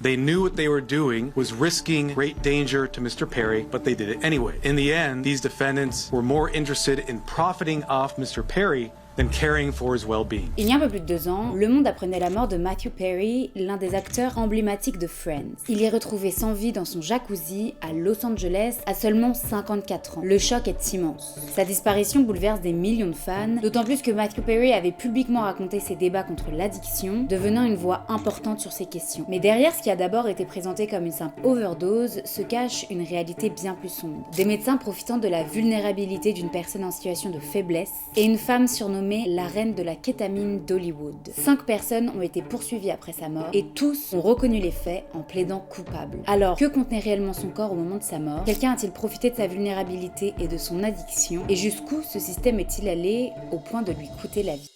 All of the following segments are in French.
They knew what they were doing was risking great danger to Mr. Perry, but they did it anyway. In the end, these defendants were more interested in profiting off Mr. Perry than caring for his well-being. Il y a un peu plus de 2 ans, le monde apprenait la mort de Matthew Perry, l'un des acteurs emblématiques de Friends. Il est retrouvé sans vie dans son jacuzzi à Los Angeles à seulement 54 ans. Le choc est immense. Sa disparition bouleverse des millions de fans, d'autant plus que Matthew Perry avait publiquement raconté ses débats contre l'addiction, devenant une voix importante sur ces questions. Mais derrière ce qui a d'abord été présenté comme une simple overdose, se cache une réalité bien plus sombre. Des médecins profitant de la vulnérabilité d'une personne en situation de faiblesse et une femme surnommée la reine de la kétamine d'Hollywood. 5 personnes ont été poursuivies après sa mort et tous ont reconnu les faits en plaidant coupables. Alors, que contenait réellement son corps au moment de sa mort? Quelqu'un a-t-il profité de sa vulnérabilité et de son addiction? Et jusqu'où ce système est-il allé au point de lui coûter la vie?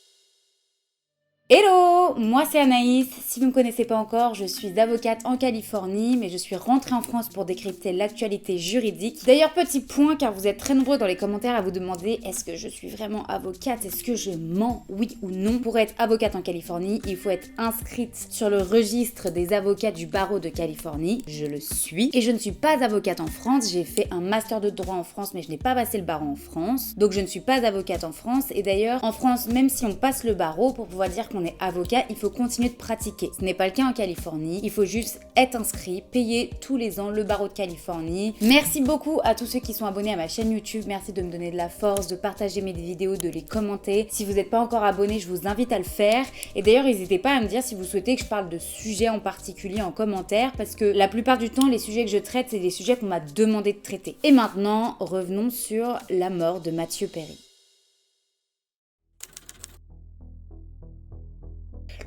Hello, moi c'est Anaïs, si vous ne me connaissez pas encore, je suis avocate en Californie, mais je suis rentrée en France pour décrypter l'actualité juridique. D'ailleurs, petit point, car vous êtes très nombreux dans les commentaires à vous demander est-ce que je suis vraiment avocate, est-ce que je mens, oui ou non? Pour être avocate en Californie, il faut être inscrite sur le registre des avocats du barreau de Californie, je le suis, et je ne suis pas avocate en France, j'ai fait un master de droit en France, mais je n'ai pas passé le barreau en France, donc je ne suis pas avocate en France, et d'ailleurs, en France, même si on passe le barreau, pour pouvoir dire qu'on est avocat, il faut continuer de pratiquer. Ce n'est pas le cas en Californie, il faut juste être inscrit, payer tous les ans le barreau de Californie. Merci beaucoup à tous ceux qui sont abonnés à ma chaîne YouTube, merci de me donner de la force, de partager mes vidéos, de les commenter. Si vous n'êtes pas encore abonné, je vous invite à le faire. Et d'ailleurs, n'hésitez pas à me dire si vous souhaitez que je parle de sujets en particulier en commentaire, parce que la plupart du temps, les sujets que je traite, c'est des sujets qu'on m'a demandé de traiter. Et maintenant, revenons sur la mort de Matthew Perry.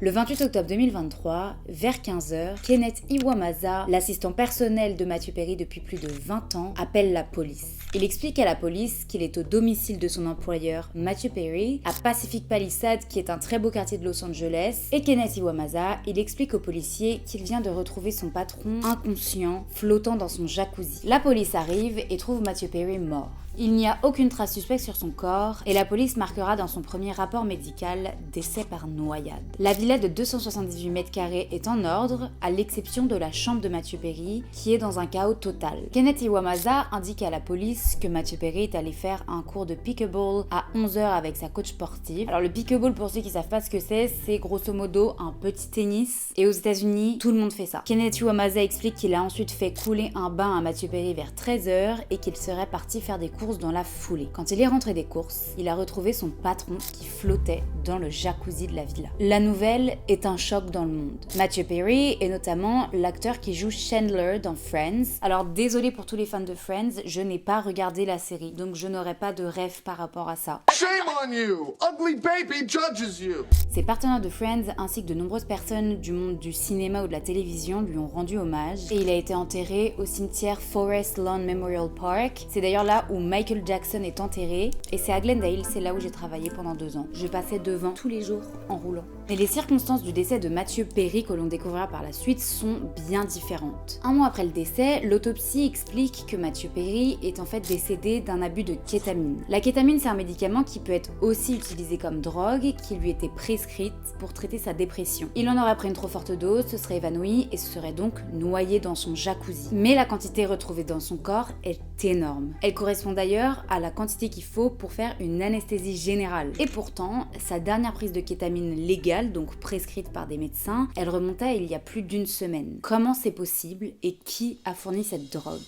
Le 28 octobre 2023, vers 15h, Kenneth Iwamasa, l'assistant personnel de Matthew Perry depuis plus de 20 ans, appelle la police. Il explique à la police qu'il est au domicile de son employeur Matthew Perry, à Pacific Palisades, qui est un très beau quartier de Los Angeles. Et Kenneth Iwamasa, il explique aux policiers qu'il vient de retrouver son patron inconscient, flottant dans son jacuzzi. La police arrive et trouve Matthew Perry mort. Il n'y a aucune trace suspecte sur son corps et la police marquera dans son premier rapport médical décès par noyade. La villa de 278 mètres carrés est en ordre, à l'exception de la chambre de Matthew Perry, qui est dans un chaos total. Kenneth Iwamasa indique à la police que Matthew Perry est allé faire un cours de pickleball à 11h avec sa coach sportive. Alors le pickleball, pour ceux qui savent pas ce que c'est grosso modo un petit tennis. Et aux États-Unis, tout le monde fait ça. Kenneth Iwamasa explique qu'il a ensuite fait couler un bain à Matthew Perry vers 13h et qu'il serait parti faire des courses dans la foulée. Quand il est rentré des courses, il a retrouvé son patron qui flottait dans le jacuzzi de la villa. La nouvelle est un choc dans le monde. Matthew Perry est notamment l'acteur qui joue Chandler dans Friends. Alors désolé pour tous les fans de Friends, je n'ai pas regardé la série, donc je n'aurai pas de rêve par rapport à ça. Shame on you! Ugly baby judges you! Ses partenaires de Friends ainsi que de nombreuses personnes du monde du cinéma ou de la télévision lui ont rendu hommage et il a été enterré au cimetière Forest Lawn Memorial Park. C'est d'ailleurs là où Michael Jackson est enterré et c'est à Glendale, c'est là où j'ai travaillé pendant 2 ans. Je passais devant tous les jours en roulant. Mais les circonstances du décès de Matthew Perry que l'on découvrira par la suite sont bien différentes. Un mois après le décès, l'autopsie explique que Matthew Perry est en fait décédé d'un abus de kétamine. La kétamine, c'est un médicament qui peut être aussi utilisé comme drogue, qui lui était prescrite pour traiter sa dépression. Il en aurait pris une trop forte dose, se serait évanoui et se serait donc noyé dans son jacuzzi. Mais la quantité retrouvée dans son corps est énorme. Elle correspond d'ailleurs à la quantité qu'il faut pour faire une anesthésie générale. Et pourtant, sa dernière prise de kétamine légale, donc prescrite par des médecins, elle remontait à il y a plus d'1 semaine. Comment c'est possible et qui a fourni cette drogue ?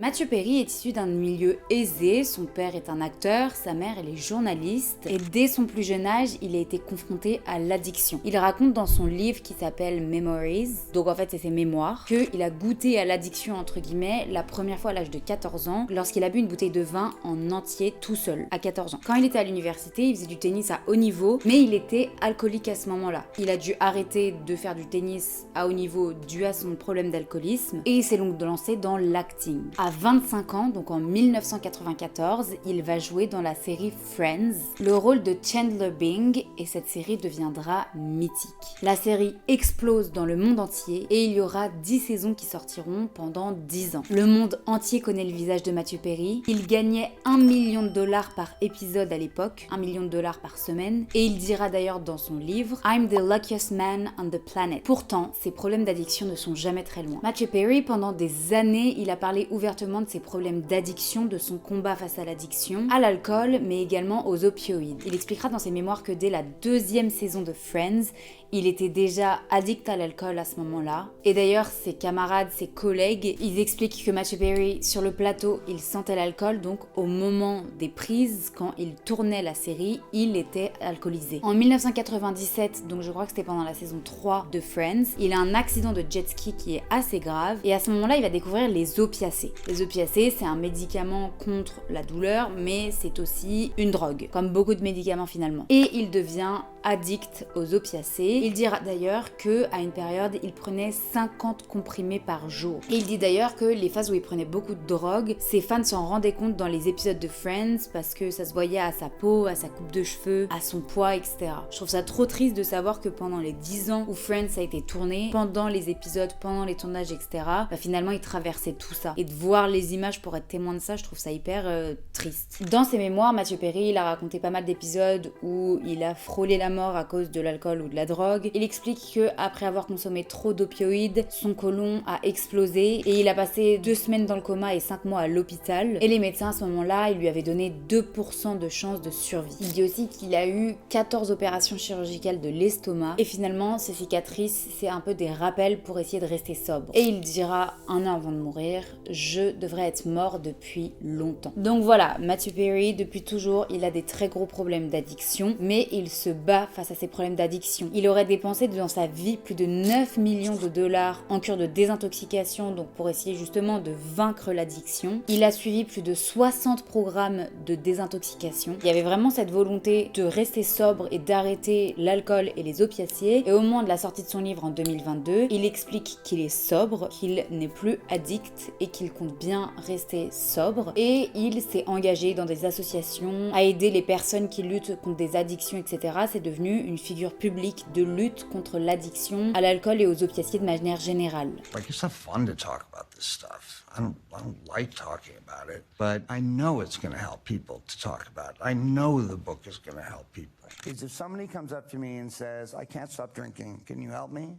Matthew Perry est issu d'un milieu aisé, son père est un acteur, sa mère elle est journaliste et dès son plus jeune âge, il a été confronté à l'addiction. Il raconte dans son livre qui s'appelle Memories, donc en fait c'est ses mémoires, qu'il a goûté à l'addiction entre guillemets la première fois à l'âge de 14 ans lorsqu'il a bu une bouteille de vin en entier tout seul, à 14 ans. Quand il était à l'université, il faisait du tennis à haut niveau, mais il était alcoolique à ce moment-là. Il a dû arrêter de faire du tennis à haut niveau dû à son problème d'alcoolisme et il s'est donc lancé dans l'acting. À 25 ans, donc en 1994, il va jouer dans la série Friends, le rôle de Chandler Bing, et cette série deviendra mythique. La série explose dans le monde entier et il y aura 10 saisons qui sortiront pendant 10 ans. Le monde entier connaît le visage de Matthew Perry. Il gagnait $1 million par épisode à l'époque, $1 million par semaine, et il dira d'ailleurs dans son livre « I'm the luckiest man on the planet ». Pourtant, ses problèmes d'addiction ne sont jamais très loin. Matthew Perry, pendant des années, il a parlé ouvertement de ses problèmes d'addiction, de son combat face à l'addiction, à l'alcool, mais également aux opioïdes. Il expliquera dans ses mémoires que dès la 2e saison de Friends, il était déjà addict à l'alcool à ce moment-là. Et d'ailleurs, ses camarades, ses collègues, ils expliquent que Matthew Perry, sur le plateau, il sentait l'alcool, donc au moment des prises, quand il tournait la série, il était alcoolisé. En 1997, donc je crois que c'était pendant la saison 3 de Friends, il a un accident de jet ski qui est assez grave, et à ce moment-là, il va découvrir les opiacés. Les opiacés, c'est un médicament contre la douleur, mais c'est aussi une drogue, comme beaucoup de médicaments finalement. Et il devient addict aux opiacés. Il dira d'ailleurs qu'à une période, il prenait 50 comprimés par jour. Et il dit d'ailleurs que les phases où il prenait beaucoup de drogue, ses fans s'en rendaient compte dans les épisodes de Friends parce que ça se voyait à sa peau, à sa coupe de cheveux, à son poids, etc. Je trouve ça trop triste de savoir que pendant les 10 ans où Friends a été tourné, pendant les épisodes, pendant les tournages, etc., finalement il traversait tout ça. Et de voir les images pour être témoin de ça, je trouve ça hyper triste. Dans ses mémoires, Matthew Perry, il a raconté pas mal d'épisodes où il a frôlé la mort à cause de l'alcool ou de la drogue. Il explique que après avoir consommé trop d'opioïdes, son côlon a explosé et il a passé 2 semaines dans le coma et 5 mois à l'hôpital. Et les médecins à ce moment-là, ils lui avaient donné 2% de chance de survie. Il dit aussi qu'il a eu 14 opérations chirurgicales de l'estomac et finalement, ces cicatrices, c'est un peu des rappels pour essayer de rester sobre. Et il dira un an avant de mourir, je devrais être mort depuis longtemps. Donc voilà, Matthew Perry, depuis toujours, il a des très gros problèmes d'addiction, mais il se bat face à ses problèmes d'addiction. Il aurait dépensé dans sa vie plus de 9 millions de dollars en cure de désintoxication, donc pour essayer justement de vaincre l'addiction. Il a suivi plus de 60 programmes de désintoxication. Il y avait vraiment cette volonté de rester sobre et d'arrêter l'alcool et les opiacés. Et au moment de la sortie de son livre en 2022, il explique qu'il est sobre, qu'il n'est plus addict et qu'il compte bien rester sobre. Et il s'est engagé dans des associations à aider les personnes qui luttent contre des addictions, etc. C'est devenu une figure publique de lutte contre l'addiction à l'alcool et aux opiacés de manière générale. Like, it's not fun to talk about this stuff. I don't like talking about it, but I know it's going to help people to talk about it. I know the book is going to help people. If somebody comes up to me and says, I can't stop drinking, can you help me?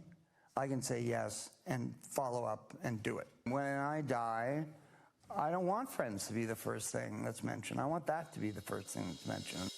I can say yes and follow up and do it. When I die, I don't want Friends to be the first thing that's mentioned. I want that to be the first thing that's mentioned.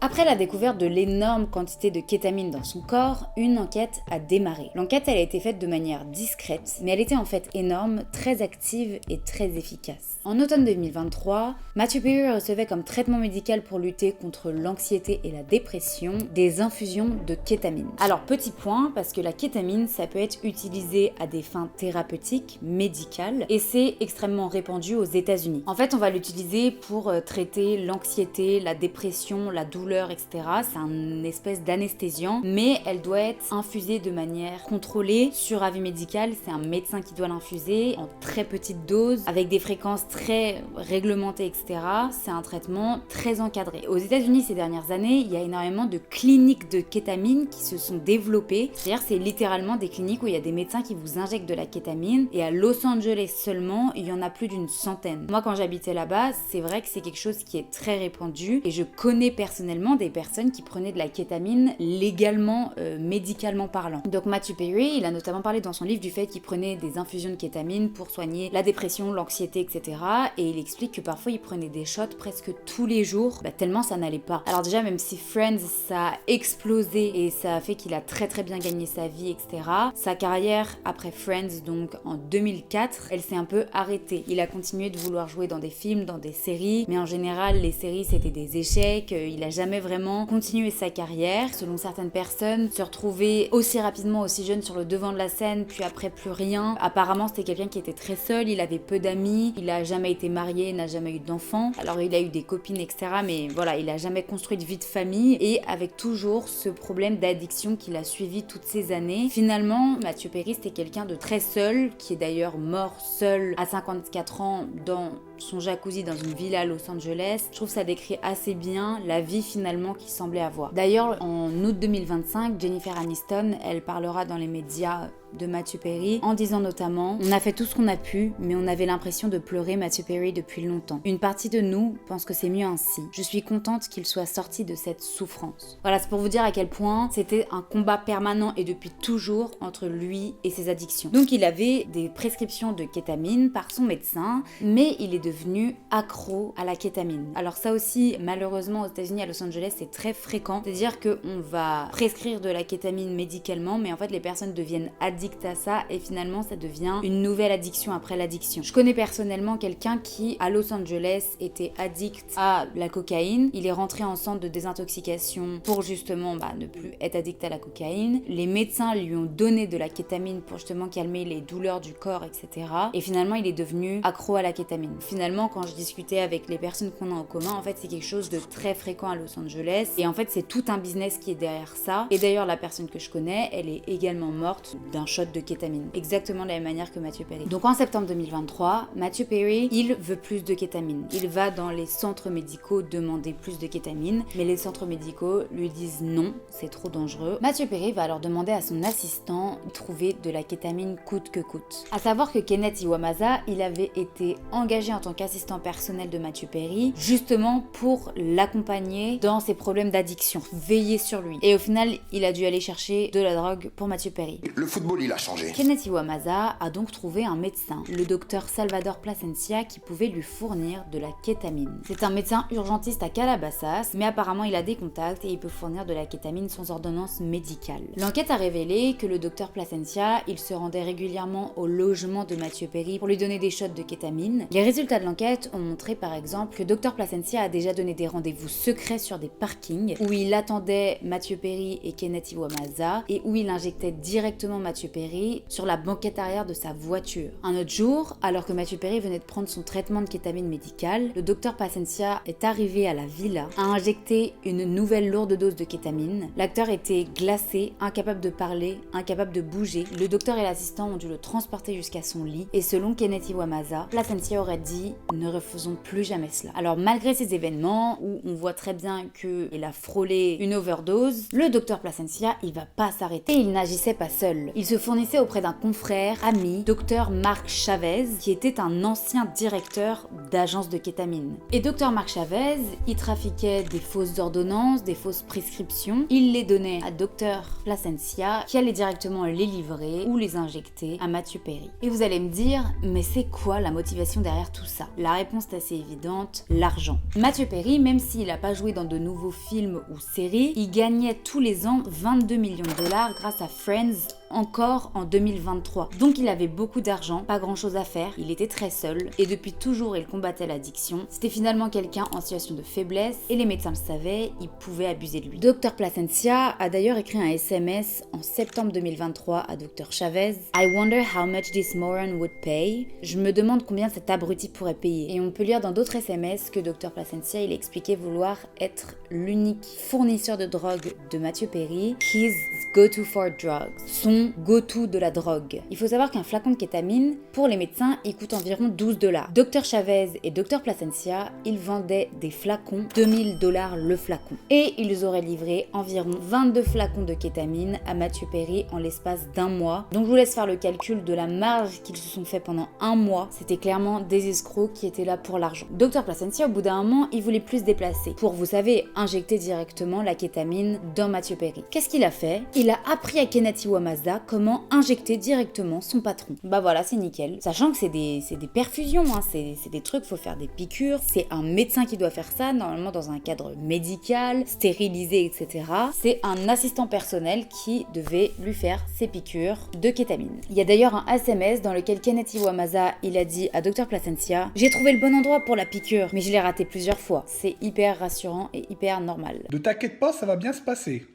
Après la découverte de l'énorme quantité de kétamine dans son corps, une enquête a démarré. L'enquête, elle a été faite de manière discrète, mais elle était en fait énorme, très active et très efficace. En automne 2023, Matthew Perry recevait comme traitement médical pour lutter contre l'anxiété et la dépression des infusions de kétamine. Alors petit point, parce que la kétamine, ça peut être utilisé à des fins thérapeutiques, médicales, et c'est extrêmement répandu aux États-Unis. En fait, on va l'utiliser pour traiter l'anxiété, la dépression, la douleur, etc. C'est une espèce d'anesthésiant, mais elle doit être infusée de manière contrôlée sur avis médical. C'est un médecin qui doit l'infuser en très petite dose, avec des fréquences très réglementées, etc. C'est un traitement très encadré. Aux États-Unis, ces dernières années, il y a énormément de cliniques de kétamine qui se sont développées. C'est-à-dire, c'est littéralement des cliniques où il y a des médecins qui vous injectent de la kétamine, et à Los Angeles seulement, il y en a plus d'une centaine. Moi, quand j'habitais là-bas, c'est vrai que c'est quelque chose qui est très répandu, et je connais personnellement des personnes qui prenaient de la kétamine légalement, médicalement parlant. Donc Matthew Perry, il a notamment parlé dans son livre du fait qu'il prenait des infusions de kétamine pour soigner la dépression, l'anxiété, etc. Et il explique que parfois il prenait des shots presque tous les jours, tellement ça n'allait pas. Alors déjà, même si Friends, ça a explosé et ça a fait qu'il a très très bien gagné sa vie, etc. Sa carrière après Friends, donc en 2004, elle s'est un peu arrêtée. Il a continué de vouloir jouer dans des films, dans des séries, mais en général, les séries c'était des échecs, il a jamais jamais vraiment continué sa carrière. Selon certaines personnes, se retrouver aussi rapidement, aussi jeune sur le devant de la scène, puis après plus rien. Apparemment, c'était quelqu'un qui était très seul, il avait peu d'amis, il a jamais été marié, n'a jamais eu d'enfants. Alors il a eu des copines, etc. Mais voilà, il a jamais construit de vie de famille et avec toujours ce problème d'addiction qui l'a suivi toutes ces années. Finalement, Matthew Perry, c'était quelqu'un de très seul, qui est d'ailleurs mort seul à 54 ans dans son jacuzzi dans une villa à Los Angeles. Je trouve que ça décrit assez bien la vie finalement qu'il semblait avoir. D'ailleurs, en août 2025, Jennifer Aniston, elle parlera dans les médias de Matthew Perry en disant notamment: on a fait tout ce qu'on a pu, mais on avait l'impression de pleurer Matthew Perry depuis longtemps. Une partie de nous pense que c'est mieux ainsi. Je suis contente qu'il soit sorti de cette souffrance. Voilà, c'est pour vous dire à quel point c'était un combat permanent et depuis toujours entre lui et ses addictions. Donc il avait des prescriptions de kétamine par son médecin, mais il est devenu accro à la kétamine. Alors ça aussi, malheureusement aux États-Unis, à Los Angeles, c'est très fréquent. C'est-à-dire qu'on va prescrire de la kétamine médicalement, mais en fait les personnes deviennent addictes à ça et finalement ça devient une nouvelle addiction après l'addiction. Je connais personnellement quelqu'un qui à Los Angeles était addict à la cocaïne. Il est rentré en centre de désintoxication pour justement ne plus être addict à la cocaïne. Les médecins lui ont donné de la kétamine pour justement calmer les douleurs du corps, etc. Et finalement il est devenu accro à la kétamine. Finalement, quand je discutais avec les personnes qu'on a en commun, en fait c'est quelque chose de très fréquent à Los Angeles et en fait c'est tout un business qui est derrière ça. Et d'ailleurs la personne que je connais, elle est également morte d'un shot de kétamine, exactement de la même manière que Matthew Perry. Donc en septembre 2023, Matthew Perry, il veut plus de kétamine. Il va dans les centres médicaux demander plus de kétamine, mais les centres médicaux lui disent non, c'est trop dangereux. Matthew Perry va alors demander à son assistant de trouver de la kétamine coûte que coûte. À savoir que Kenneth Iwamaza, il avait été engagé en tant qu'assistant personnel de Matthew Perry, justement pour l'accompagner dans ses problèmes d'addiction, veiller sur lui. Et au final, il a dû aller chercher de la drogue pour Matthew Perry. Le football, il a changé. Kenneth Iwamaza a donc trouvé un médecin, le docteur Salvador Plasencia, qui pouvait lui fournir de la kétamine. C'est un médecin urgentiste à Calabasas, mais apparemment il a des contacts et il peut fournir de la kétamine sans ordonnance médicale. L'enquête a révélé que le docteur Plasencia, il se rendait régulièrement au logement de Matthew Perry pour lui donner des shots de kétamine. Les résultats de l'enquête ont montré par exemple que Dr Plasencia a déjà donné des rendez-vous secrets sur des parkings où il attendait Matthew Perry et Kenneth Iwamaza et où il injectait directement Matthew Perry sur la banquette arrière de sa voiture. Un autre jour, alors que Matthew Perry venait de prendre son traitement de kétamine médicale, le docteur Plasencia est arrivé à la villa, a injecté une nouvelle lourde dose de kétamine. L'acteur était glacé, incapable de parler, incapable de bouger. Le docteur et l'assistant ont dû le transporter jusqu'à son lit et selon Kenneth Iwamaza, Plasencia aurait dit « ne refaisons plus jamais cela ». Alors malgré ces événements où on voit très bien qu'il a frôlé une overdose, le docteur Plasencia, il va pas s'arrêter. Il n'agissait pas seul. Il se fournissait auprès d'un confrère, ami, docteur Marc Chavez, qui était un ancien directeur d'agence de kétamine. Et docteur Marc Chavez, il trafiquait des fausses ordonnances, des fausses prescriptions. Il les donnait à docteur Plasencia, qui allait directement les livrer ou les injecter à Matthew Perry. Et vous allez me dire, mais c'est quoi la motivation derrière tout ça? La réponse est assez évidente, l'argent. Matthew Perry, même s'il n'a pas joué dans de nouveaux films ou séries, il gagnait tous les ans 22 millions de dollars grâce à Friends, encore en 2023. Donc il avait beaucoup d'argent, pas grand chose à faire, il était très seul et depuis toujours il combattait l'addiction. C'était finalement quelqu'un en situation de faiblesse et les médecins le savaient, ils pouvaient abuser de lui. Dr Plasencia a d'ailleurs écrit un SMS en septembre 2023 à Dr Chavez. I wonder how much this moron would pay. Je me demande combien cet abruti pourrait payer. Et on peut lire dans d'autres SMS que Dr Plasencia il expliquait vouloir être l'unique fournisseur de drogue de Matthew Perry. His go-to for drugs. Son go-to de la drogue. Il faut savoir qu'un flacon de kétamine, pour les médecins, il coûte environ 12 $. Dr Chavez et Dr Plasencia, ils vendaient des flacons, 2000 $ le flacon. Et ils auraient livré environ 22 flacons de kétamine à Matthew Perry en l'espace d'un mois. Donc je vous laisse faire le calcul de la marge qu'ils se sont fait pendant un mois. C'était clairement des escrocs qui étaient là pour l'argent. Dr Plasencia, au bout d'un moment, il voulait plus se déplacer pour, vous savez, injecter directement la kétamine dans Matthew Perry. Qu'est-ce qu'il a fait? Il a appris à Kenneth Iwamaza Iwamasa comment injecter directement son patron. Bah voilà, c'est nickel. Sachant que c'est des perfusions, hein, c'est des trucs, faut faire des piqûres, c'est un médecin qui doit faire ça, normalement dans un cadre médical, stérilisé, etc. C'est un assistant personnel qui devait lui faire ses piqûres de kétamine. Il y a d'ailleurs un SMS dans lequel Kenneth Iwamasa, il a dit à Dr Placencia « J'ai trouvé le bon endroit pour la piqûre, mais je l'ai raté plusieurs fois. » C'est hyper rassurant et hyper normal. Ne t'inquiète pas, ça va bien se passer.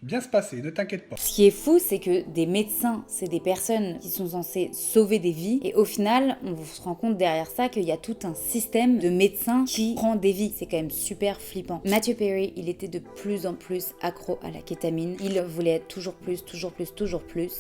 Bien se passer, ne t'inquiète pas. Ce qui est fou, c'est que des médecins, c'est des personnes qui sont censées sauver des vies, et au final, on se rend compte derrière ça qu'il y a tout un système de médecins qui prend des vies. C'est quand même super flippant. Matthew Perry, il était de plus en plus accro à la kétamine. Il voulait être toujours plus,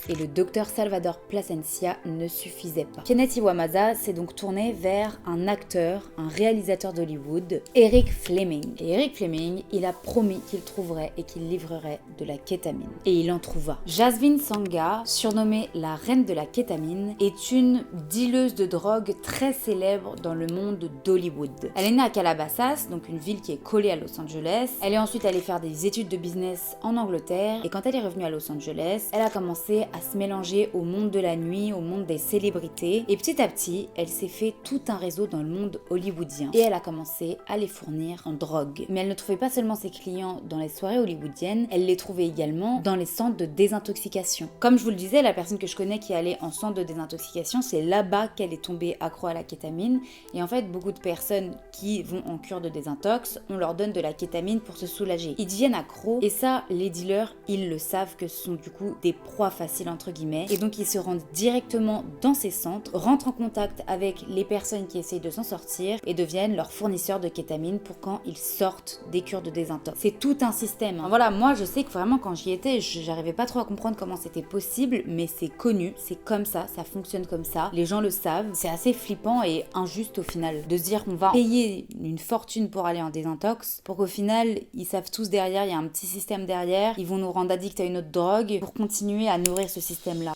et le docteur Salvador Placencia ne suffisait pas. Kenneth Iwamasa s'est donc tourné vers un acteur, un réalisateur d'Hollywood, Eric Fleming. Et Eric Fleming, il a promis qu'il trouverait et qu'il livrerait de la kétamine. Et il en trouva. Jasmine Sangha, surnommée la reine de la kétamine, est une dealeuse de drogue très célèbre dans le monde d'Hollywood. Elle est née à Calabasas, donc une ville qui est collée à Los Angeles. Elle est ensuite allée faire des études de business en Angleterre, et quand elle est revenue à Los Angeles, elle a commencé à se mélanger au monde de la nuit, au monde des célébrités, et petit à petit, elle s'est fait tout un réseau dans le monde hollywoodien. Et elle a commencé à les fournir en drogue. Mais elle ne trouvait pas seulement ses clients dans les soirées hollywoodiennes, elle les trouvait également dans les centres de désintoxication. Comme je vous le disais, la personne que je connais qui est allée en centre de désintoxication, c'est là-bas qu'elle est tombée accro à la kétamine. Et en fait, beaucoup de personnes qui vont en cure de désintox, on leur donne de la kétamine pour se soulager. Ils deviennent accros, et ça, les dealers, ils le savent que ce sont du coup des proies faciles entre guillemets. Et donc ils se rendent directement dans ces centres, rentrent en contact avec les personnes qui essayent de s'en sortir et deviennent leurs fournisseurs de kétamine pour quand ils sortent des cures de désintox. C'est tout un système. Hein. Voilà, moi je sais que vraiment quand j'y étais, j'arrivais pas trop à comprendre comment c'était possible, mais c'est connu, c'est comme ça fonctionne comme ça, les gens le savent, c'est assez flippant et injuste au final de se dire qu'on va payer une fortune pour aller en désintox, pour qu'au final ils savent tous derrière, il y a un petit système derrière, ils vont nous rendre addicts à une autre drogue pour continuer à nourrir ce système-là.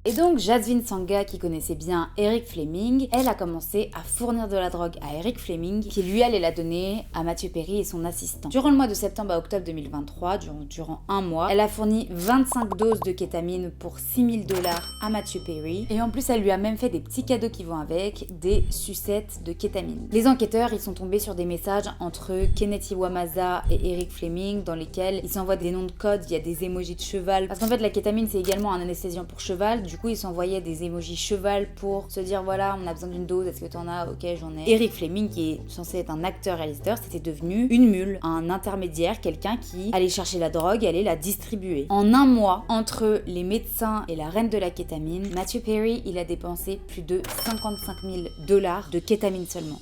Et donc Jasmine Sangha, qui connaissait bien Eric Fleming, elle a commencé à fournir de la drogue à Eric Fleming, qui lui allait la donner à Matthew Perry et son assistant. Durant le mois de septembre à octobre 2023, durant un mois, elle a fourni 25 doses de kétamine pour $6 000 à Matthew Perry, et en plus elle lui a même fait des petits cadeaux qui vont avec, des sucettes de kétamine. Les enquêteurs, ils sont tombés sur des messages entre Kenneth Iwamasa et Eric Fleming, dans lesquels ils s'envoient des noms de code, il y a des émojis de cheval, parce qu'en fait la kétamine c'est également un anesthésiant pour cheval. Du coup, ils s'envoyaient des émojis cheval pour se dire voilà, on a besoin d'une dose, est-ce que t'en as? Ok, j'en ai. Eric Fleming, qui est censé être un acteur-réalisateur, c'était devenu une mule, un intermédiaire, quelqu'un qui allait chercher la drogue et allait la distribuer. En un mois, entre les médecins et la reine de la kétamine, Matthew Perry, il a dépensé plus de $55 000 de kétamine seulement.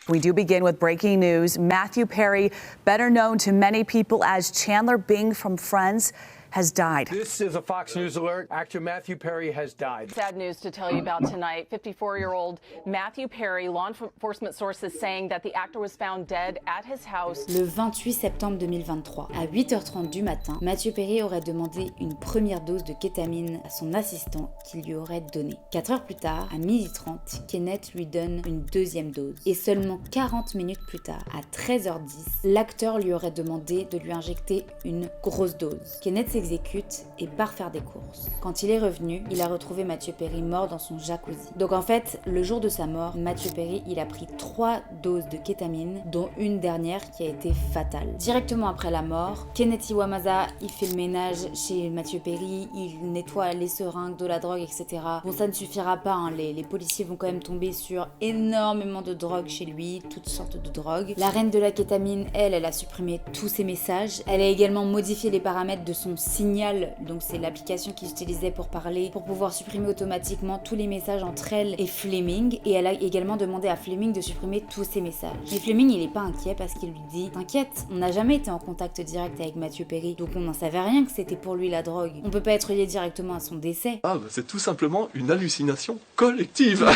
We do begin with breaking news. Matthew Perry, better known to many people as Chandler Bing from Friends, has died. This is a Fox News alert. Actor Matthew Perry has died. Sad news to tell you about tonight. 54-year-old Matthew Perry, law enforcement sources saying that the actor was found dead at his house. Le 28 septembre 2023, à 8h30 du matin, Matthew Perry aurait demandé une première dose de kétamine à son assistant qui lui aurait donné. 4 heures plus tard, à 12h30, Kenneth lui donne une deuxième dose. Et seulement 40 minutes plus tard, à 13h10, l'acteur lui aurait demandé de lui injecter une grosse dose. Kenneth s'exécute et part faire des courses. Quand il est revenu, il a retrouvé Matthew Perry mort dans son jacuzzi. Donc en fait, le jour de sa mort, Matthew Perry, il a pris 3 doses de kétamine, dont une dernière qui a été fatale. Directement après la mort, Kenneth Iwamasa, il fait le ménage chez Matthew Perry, il nettoie les seringues, de la drogue, etc. Bon, ça ne suffira pas, hein. Les policiers vont quand même tomber sur énormément de drogue chez lui, toutes sortes de drogues. La reine de la kétamine, elle a supprimé tous ses messages. Elle a également modifié les paramètres de son Signal, donc c'est l'application qu'ils utilisaient pour parler, pour pouvoir supprimer automatiquement tous les messages entre elle et Fleming, et elle a également demandé à Fleming de supprimer tous ses messages. Mais Fleming, il est pas inquiet parce qu'il lui dit « T'inquiète, on n'a jamais été en contact direct avec Matthew Perry, donc on n'en savait rien que c'était pour lui la drogue. On peut pas être lié directement à son décès. » Ah, bah c'est tout simplement une hallucination collective.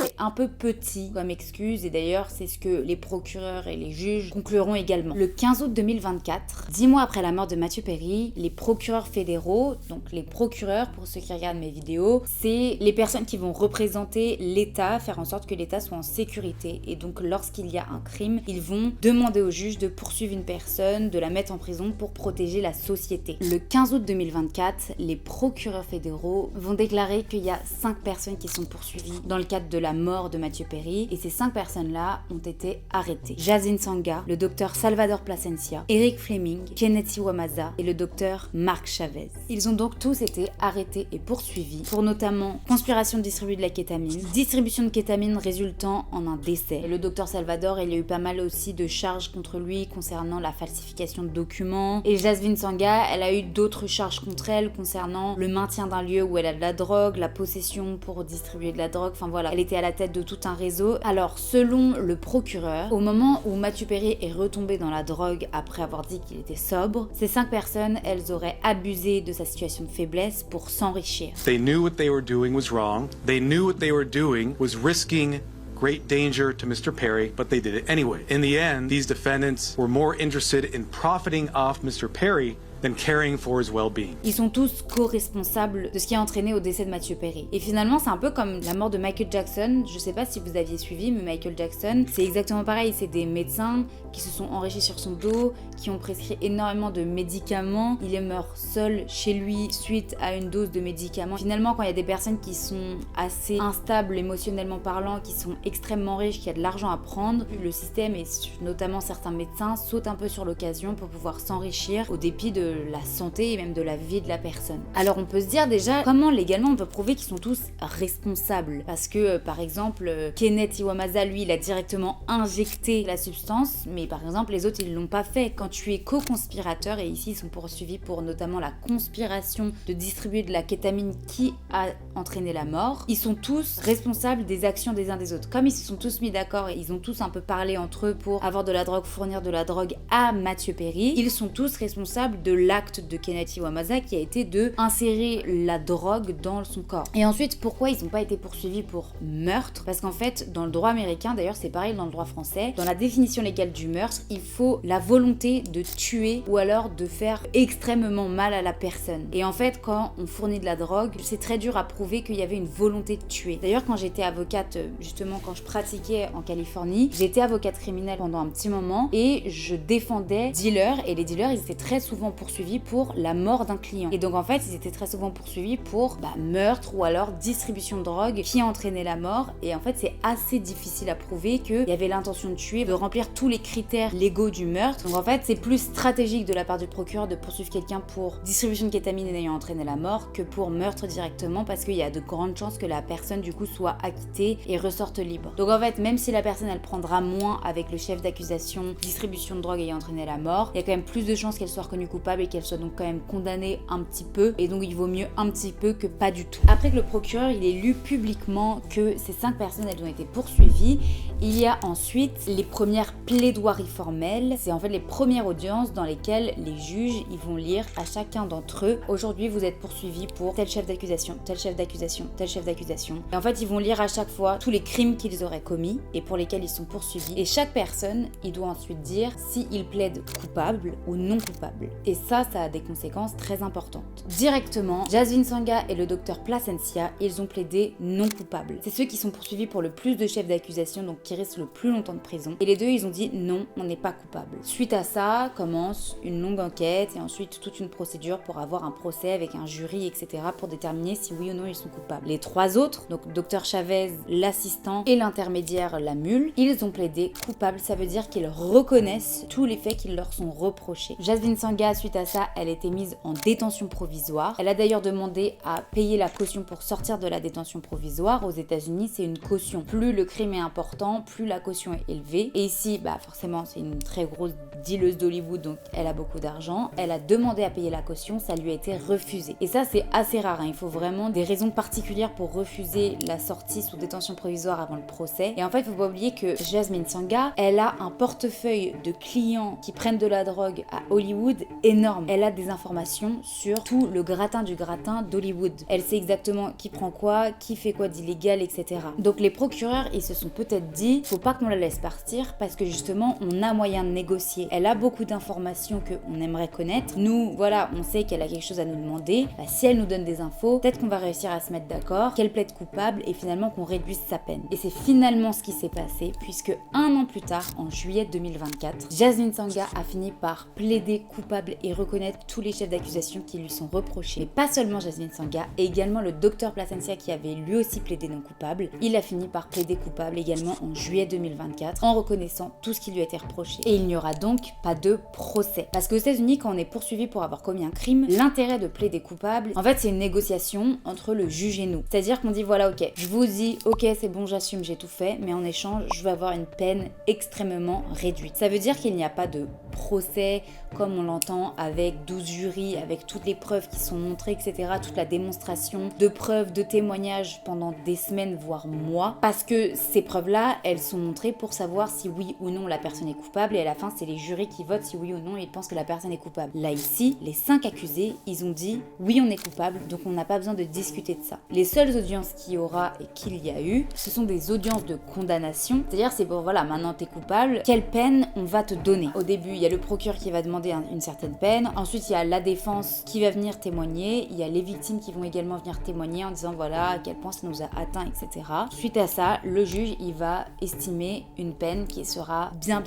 C'est un peu petit comme excuse, et d'ailleurs c'est ce que les procureurs et les juges concluront également. Le 15 août 2024, 10 mois après la mort de Matthew Perry, les procureurs fédéraux. Donc les procureurs, pour ceux qui regardent mes vidéos, c'est les personnes qui vont représenter l'État, faire en sorte que l'État soit en sécurité. Et donc lorsqu'il y a un crime, ils vont demander au juge de poursuivre une personne, de la mettre en prison pour protéger la société. Le 15 août 2024, les procureurs fédéraux vont déclarer qu'il y a 5 personnes qui sont poursuivies dans le cadre de la mort de Matthew Perry, et ces 5 personnes-là ont été arrêtées. Jasvin Sanga, le docteur Salvador Plasencia, Eric Fleming, Kenneth Iwamaza et le docteur Mark Chavez. Ils ont donc tous été arrêtés et poursuivis pour notamment conspiration de distribuer de la kétamine, distribution de kétamine résultant en un décès. Et le docteur Salvador, il y a eu pas mal aussi de charges contre lui concernant la falsification de documents. Et Jasvin Sanga, elle a eu d'autres charges contre elle concernant le maintien d'un lieu où elle a de la drogue, la possession pour distribuer de la drogue, enfin voilà, elle était à la tête de tout un réseau. Alors selon le procureur, au moment où Matthew Perry est retombé dans la drogue après avoir dit qu'il était sobre, ces 5 personnes, elles auraient abusé de sa situation de faiblesse pour s'enrichir. They knew what they were doing was wrong. They knew what they were doing was risking great danger to Mr. Perry, but they did it anyway. In the end, these defendants were more interested in profiting off Mr. Perry than caring for his well-being. Ils sont tous co-responsables de ce qui a entraîné au décès de Matthew Perry. Et finalement, c'est un peu comme la mort de Michael Jackson. Je sais pas si vous aviez suivi, mais Michael Jackson, c'est exactement pareil. C'est des médecins qui se sont enrichis sur son dos, qui ont prescrit énormément de médicaments. Il est mort seul chez lui suite à une dose de médicaments. Finalement, quand il y a des personnes qui sont assez instables émotionnellement parlant, qui sont extrêmement riches, qui a de l'argent à prendre, le système et notamment certains médecins sautent un peu sur l'occasion pour pouvoir s'enrichir au dépit de la santé et même de la vie de la personne. Alors on peut se dire déjà comment légalement on peut prouver qu'ils sont tous responsables, parce que par exemple Kenneth Iwamaza, lui, il a directement injecté la substance, mais par exemple les autres ils l'ont pas fait. Quand tu es co-conspirateur, et ici ils sont poursuivis pour notamment la conspiration de distribuer de la kétamine qui a entraîné la mort, ils sont tous responsables des actions des uns des autres. Comme ils se sont tous mis d'accord et ils ont tous un peu parlé entre eux pour avoir de la drogue, fournir de la drogue à Matthew Perry, ils sont tous responsables de l'acte de Kenneth Iwamaza qui a été de insérer la drogue dans son corps. Et ensuite, pourquoi ils n'ont pas été poursuivis pour meurtre? Parce qu'en fait, dans le droit américain, d'ailleurs c'est pareil dans le droit français, dans la définition légale du meurtre, il faut la volonté de tuer ou alors de faire extrêmement mal à la personne. Et en fait, quand on fournit de la drogue, c'est très dur à prouver qu'il y avait une volonté de tuer. D'ailleurs, quand j'étais avocate, justement quand je pratiquais en Californie, j'étais avocate criminelle pendant un petit moment et je défendais dealers, et les dealers ils étaient très souvent poursuivis pour la mort d'un client. Et donc en fait, ils étaient très souvent poursuivis pour meurtre ou alors distribution de drogue qui a entraîné la mort. Et en fait, c'est assez difficile à prouver qu'il y avait l'intention de tuer, de remplir tous les critères légaux du meurtre. Donc en fait, c'est plus stratégique de la part du procureur de poursuivre quelqu'un pour distribution de kétamine ayant entraîné la mort que pour meurtre directement, parce qu'il y a de grandes chances que la personne du coup soit acquittée et ressorte libre. Donc en fait, même si la personne elle prendra moins avec le chef d'accusation distribution de drogue ayant entraîné la mort, il y a quand même plus de chances qu'elle soit reconnue coupable et qu'elle soit donc quand même condamnée un petit peu, et donc il vaut mieux un petit peu que pas du tout. Après que le procureur il ait lu publiquement que ces 5 personnes elles ont été poursuivies, il y a ensuite les premières plaidoiries formelles. C'est en fait les premières audiences dans lesquelles les juges ils vont lire à chacun d'entre eux: aujourd'hui vous êtes poursuivi pour tel chef d'accusation, tel chef d'accusation, tel chef d'accusation. Et en fait ils vont lire à chaque fois tous les crimes qu'ils auraient commis et pour lesquels ils sont poursuivis, et chaque personne il doit ensuite dire s'il plaide coupable ou non coupable. Et ça a des conséquences très importantes. Directement, Jasvin Sanga et le docteur Plasencia, ils ont plaidé non coupables. C'est ceux qui sont poursuivis pour le plus de chefs d'accusation, donc qui risquent le plus longtemps de prison. Et les deux, ils ont dit non, on n'est pas coupable. Suite à ça, commence une longue enquête et ensuite toute une procédure pour avoir un procès avec un jury, etc. pour déterminer si oui ou non ils sont coupables. Les 3 autres, donc docteur Chavez, l'assistant et l'intermédiaire, la mule, ils ont plaidé coupables. Ça veut dire qu'ils reconnaissent tous les faits qui leur sont reprochés. Jasvin Sanga, suite à ça, elle a été mise en détention provisoire. Elle a d'ailleurs demandé à payer la caution pour sortir de la détention provisoire. Aux États-Unis, c'est une caution. Plus le crime est important, plus la caution est élevée. Et ici, forcément, c'est une très grosse dealeuse d'Hollywood, donc elle a beaucoup d'argent. Elle a demandé à payer la caution, ça lui a été refusé. Et ça, c'est assez rare, hein. Il faut vraiment des raisons particulières pour refuser la sortie sous détention provisoire avant le procès. Et en fait, il faut pas oublier que Jasvin Sanga, elle a un portefeuille de clients qui prennent de la drogue à Hollywood énorme. énorme. Elle a des informations sur tout le gratin du gratin d'Hollywood. Elle sait exactement qui prend quoi, qui fait quoi d'illégal, etc. Donc les procureurs, ils se sont peut-être dit, faut pas qu'on la laisse partir parce que justement, on a moyen de négocier. Elle a beaucoup d'informations qu'on aimerait connaître. Nous, voilà, on sait qu'elle a quelque chose à nous demander. Bah, si elle nous donne des infos, peut-être qu'on va réussir à se mettre d'accord, qu'elle plaide coupable et finalement qu'on réduise sa peine. Et c'est finalement ce qui s'est passé puisque un an plus tard, en juillet 2024, Jasmine Sangha a fini par plaider coupable et reconnaître tous les chefs d'accusation qui lui sont reprochés. Mais pas seulement Jasmine Sangha, et également le docteur Plasencia qui avait lui aussi plaidé non coupable. Il a fini par plaider coupable également en juillet 2024 en reconnaissant tout ce qui lui a été reproché. Et il n'y aura donc pas de procès. Parce qu'aux États-Unis, quand on est poursuivi pour avoir commis un crime, l'intérêt de plaider coupable, en fait, c'est une négociation entre le juge et nous. C'est-à-dire qu'on dit voilà, ok, je vous dis, ok, c'est bon, j'assume, j'ai tout fait, mais en échange, je vais avoir une peine extrêmement réduite. Ça veut dire qu'il n'y a pas de procès comme on l'entend avec 12 jurys, avec toutes les preuves qui sont montrées, etc., toute la démonstration de preuves, de témoignages pendant des semaines, voire mois, parce que ces preuves-là, elles sont montrées pour savoir si oui ou non la personne est coupable, et à la fin, c'est les jurys qui votent si oui ou non ils pensent que la personne est coupable. Là, ici, les 5 accusés, ils ont dit oui, on est coupable, donc on n'a pas besoin de discuter de ça. Les seules audiences qu'il y aura et qu'il y a eu, ce sont des audiences de condamnation, c'est-à-dire c'est pour voilà, maintenant t'es coupable, quelle peine on va te donner. Au début, il y a le procureur qui va demander une certaine peine, ensuite il y a la défense qui va venir témoigner, il y a les victimes qui vont également venir témoigner en disant voilà à quel point ça nous a atteint, etc. Suite à ça, le juge il va estimer une peine qui sera bien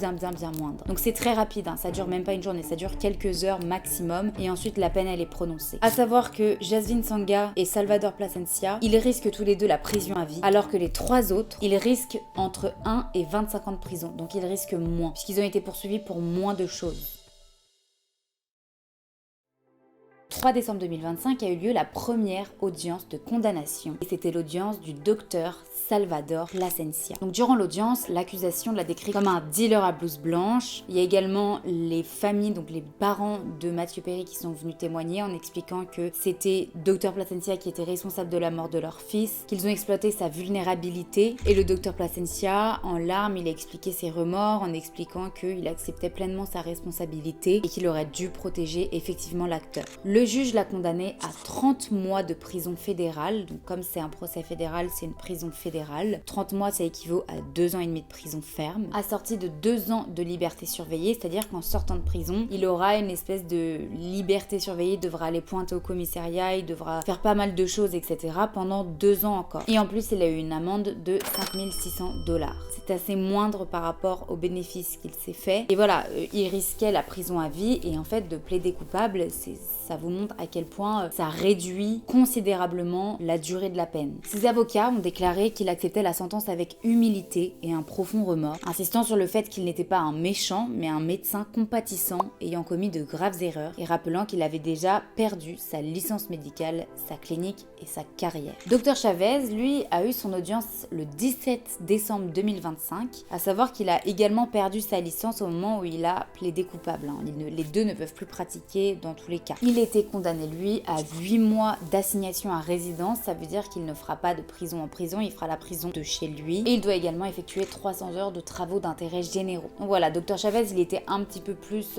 moindre. Donc c'est très rapide, hein, ça dure même pas une journée, ça dure quelques heures maximum et ensuite la peine elle est prononcée. À savoir que Jasmine Sangha et Salvador Plasencia, ils risquent tous les deux la prison à vie, alors que les 3 autres, ils risquent entre 1 et 25 ans de prison, donc ils risquent moins, puisqu'ils ont été poursuivis pour moins de choses. 3 décembre 2025 a eu lieu la première audience de condamnation et c'était l'audience du docteur Salvador Plasencia. Donc durant l'audience, l'accusation l'a décrit comme un dealer à blouse blanche. Il y a également les familles, donc les parents de Matthew Perry qui sont venus témoigner en expliquant que c'était docteur Plasencia qui était responsable de la mort de leur fils, qu'ils ont exploité sa vulnérabilité et le docteur Plasencia, en larmes, il a expliqué ses remords en expliquant qu'il acceptait pleinement sa responsabilité et qu'il aurait dû protéger effectivement l'acteur. Le juge l'a condamné à 30 mois de prison fédérale, donc comme c'est un procès fédéral, c'est une prison fédérale. 30 mois, ça équivaut à 2 ans et demi de prison ferme, assorti de 2 ans de liberté surveillée, c'est-à-dire qu'en sortant de prison, il aura une espèce de liberté surveillée, il devra aller pointer au commissariat, il devra faire pas mal de choses, etc. pendant 2 ans encore. Et en plus, il a eu une amende de 5600$. C'est assez moindre par rapport aux bénéfices qu'il s'est fait. Et voilà, il risquait la prison à vie et en fait, de plaider coupable, ça vous montre à quel point ça réduit considérablement la durée de la peine. Ses avocats ont déclaré qu'il acceptait la sentence avec humilité et un profond remords, insistant sur le fait qu'il n'était pas un méchant, mais un médecin compatissant ayant commis de graves erreurs et rappelant qu'il avait déjà perdu sa licence médicale, sa clinique et sa carrière. Dr Chavez, lui, a eu son audience le 17 décembre 2025, à savoir qu'il a également perdu sa licence au moment où il a plaidé coupable. Les deux ne peuvent plus pratiquer dans tous les cas. Il était condamné, lui, à 8 mois d'assignation à résidence, ça veut dire qu'il ne fera pas de prison en prison, il fera la prison de chez lui, et il doit également effectuer 300 heures de travaux d'intérêt généraux. Donc voilà, Dr Chavez, il était un petit peu plus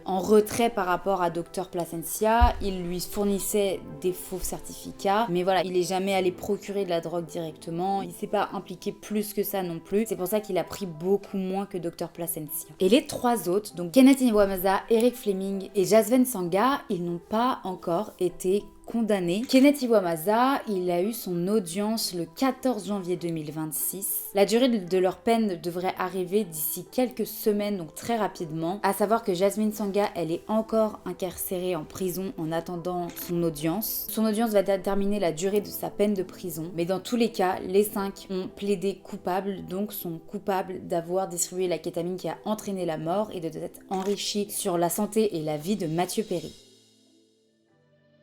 en retrait par rapport à Dr Plasencia, il lui fournissait des faux certificats, mais voilà, il est jamais allé procurer de la drogue directement, il s'est pas impliqué plus que ça non plus, c'est pour ça qu'il a pris beaucoup moins que Dr Plasencia. Et les 3 autres, donc Kenneth Iwamaza, Eric Fleming et Jasmine Sangha, ils n'ont pas encore été condamné. Kenneth Iwamaza, il a eu son audience le 14 janvier 2026. La durée de leur peine devrait arriver d'ici quelques semaines, donc très rapidement. À savoir que Jasmine Sangha, elle est encore incarcérée en prison en attendant son audience. Son audience va déterminer la durée de sa peine de prison. Mais dans tous les cas, les 5 ont plaidé coupables, donc sont coupables d'avoir distribué la kétamine qui a entraîné la mort et de s'être enrichi sur la santé et la vie de Matthew Perry.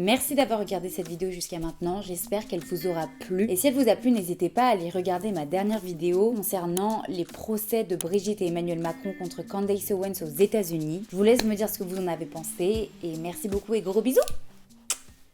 Merci d'avoir regardé cette vidéo jusqu'à maintenant, j'espère qu'elle vous aura plu. Et si elle vous a plu, n'hésitez pas à aller regarder ma dernière vidéo concernant les procès de Brigitte et Emmanuel Macron contre Candace Owens aux États-Unis. Je vous laisse me dire ce que vous en avez pensé et merci beaucoup et gros bisous!